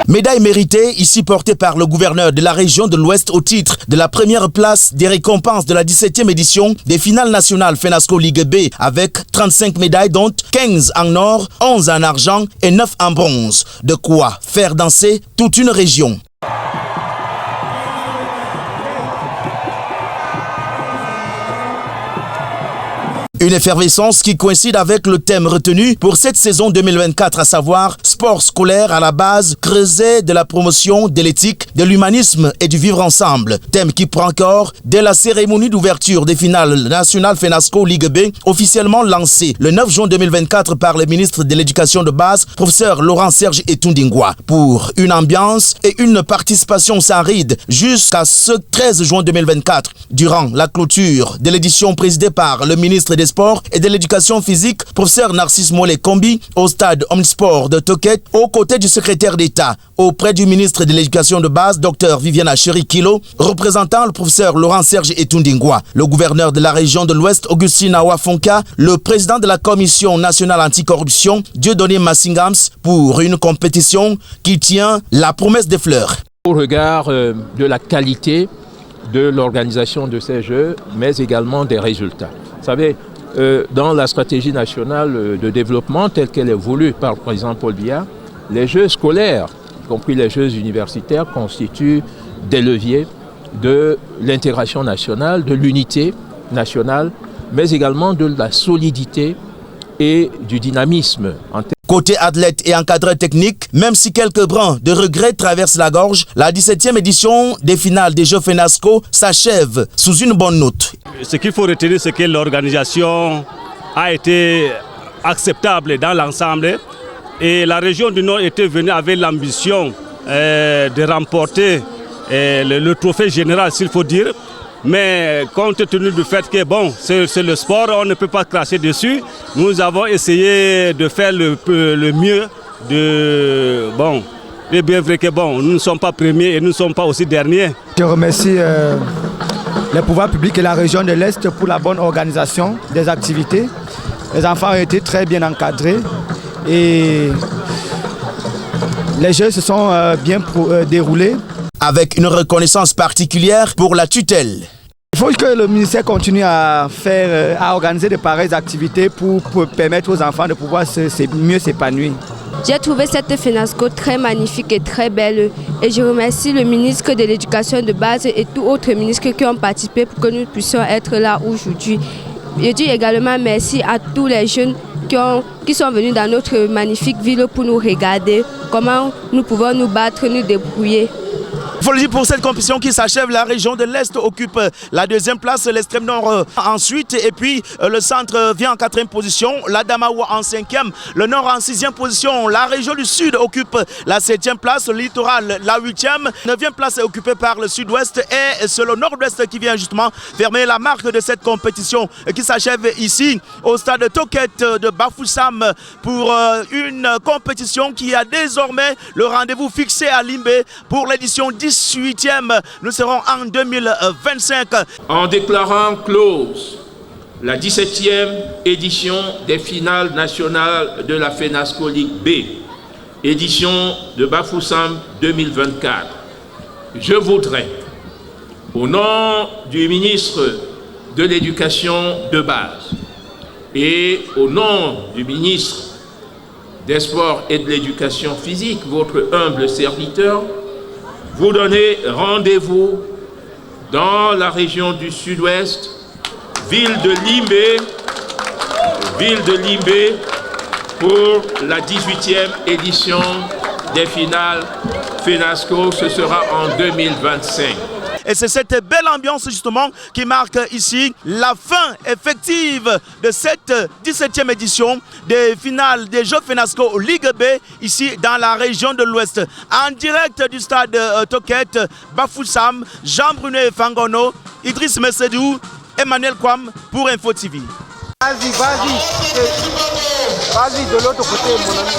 Médaille méritée, ici portée par le gouverneur de la région de l'Ouest au titre de la première place des récompenses de la 17e édition des finales nationales FENASCO Ligue B avec 35 médailles dont 15 en or, 11 en argent et 9 en bronze. De quoi faire danser toute une région. Une effervescence qui coïncide avec le thème retenu pour cette saison 2024, à savoir sport scolaire à la base, creuset de la promotion de l'éthique, de l'humanisme et du vivre ensemble. Thème qui prend corps dès la cérémonie d'ouverture des finales nationales FENASCO Ligue B, officiellement lancée le 9 juin 2024 par le ministre de l'Éducation de base, professeur Laurent-Serge Etundingwa, pour une ambiance et une participation sans ride jusqu'à ce 13 juin 2024. Durant la clôture de l'édition présidée par le ministre des Sports et de l'Éducation physique, professeur Narcisse Molé-Kombi, au stade Omnisport de Toket, aux côtés du secrétaire d'État auprès du ministre de l'Éducation de base, Dr Viviana Cherikilo, représentant le professeur Laurent-Serge Etundingwa, le gouverneur de la région de l'Ouest, Augustine Awafonka, le président de la Commission nationale anticorruption, Dieudonné Massingams, pour une compétition qui tient la promesse des fleurs. Au regard de la qualité de l'organisation de ces Jeux, mais également des résultats. Vous savez, dans la stratégie nationale de développement telle qu'elle est voulue par le président Paul Biya, les Jeux scolaires, y compris les Jeux universitaires, constituent des leviers de l'intégration nationale, de l'unité nationale, mais également de la solidité et du dynamisme. Côté athlète et encadreur technique, même si quelques brins de regret traversent la gorge, la 17e édition des finales des Jeux FENASCO s'achève sous une bonne note. Ce qu'il faut retenir, c'est que l'organisation a été acceptable dans l'ensemble et la région du Nord était venue avec l'ambition de remporter le trophée général, s'il faut dire. Mais compte tenu du fait que bon, c'est le sport, on ne peut pas cracher dessus. Nous avons essayé de faire le mieux. C'est bien vrai que bon, nous ne sommes pas premiers et nous ne sommes pas aussi derniers. Je remercie les pouvoirs publics et la région de l'Est pour la bonne organisation des activités. Les enfants ont été très bien encadrés et les Jeux se sont bien déroulés. Avec une reconnaissance particulière pour la tutelle. Il faut que le ministère continue à organiser de pareilles activités pour permettre aux enfants de pouvoir mieux s'épanouir. J'ai trouvé cette FENASCO très magnifique et très belle et je remercie le ministre de l'Éducation de base et tous autres ministres qui ont participé pour que nous puissions être là aujourd'hui. Je dis également merci à tous les jeunes qui sont venus dans notre magnifique ville pour nous regarder comment nous pouvons nous battre, nous débrouiller. Il faut le dire, pour cette compétition qui s'achève, la région de l'Est occupe la deuxième place, l'extrême nord ensuite, et puis le centre vient en quatrième position, la Damawa en cinquième, le nord en sixième position, la région du sud occupe la septième place, le littoral la huitième, neuvième place est occupée par le sud-ouest et c'est le nord-ouest qui vient justement fermer la marque de cette compétition qui s'achève ici au stade Toket de Bafoussam pour une compétition qui a désormais le rendez-vous fixé à Limbé pour l'édition 18e, nous serons en 2025. En déclarant close la 17e édition des finales nationales de la FENASCO Ligue B, édition de Bafoussam 2024, je voudrais, au nom du ministre de l'Éducation de base et au nom du ministre des Sports et de l'Éducation physique, votre humble serviteur, vous donnez rendez-vous dans la région du sud-ouest, ville de Limbé, pour la 18e édition des finales FENASCO. Ce sera en 2025. Et c'est cette belle ambiance justement qui marque ici la fin effective de cette 17e édition des finales des Jeux FENASCO Ligue B ici dans la région de l'Ouest. En direct du stade Toket, Bafoussam, Jean-Brunet Fangono, Idriss Messedou, Emmanuel Kwam pour Info TV. Vas-y, de l'autre côté, mon ami.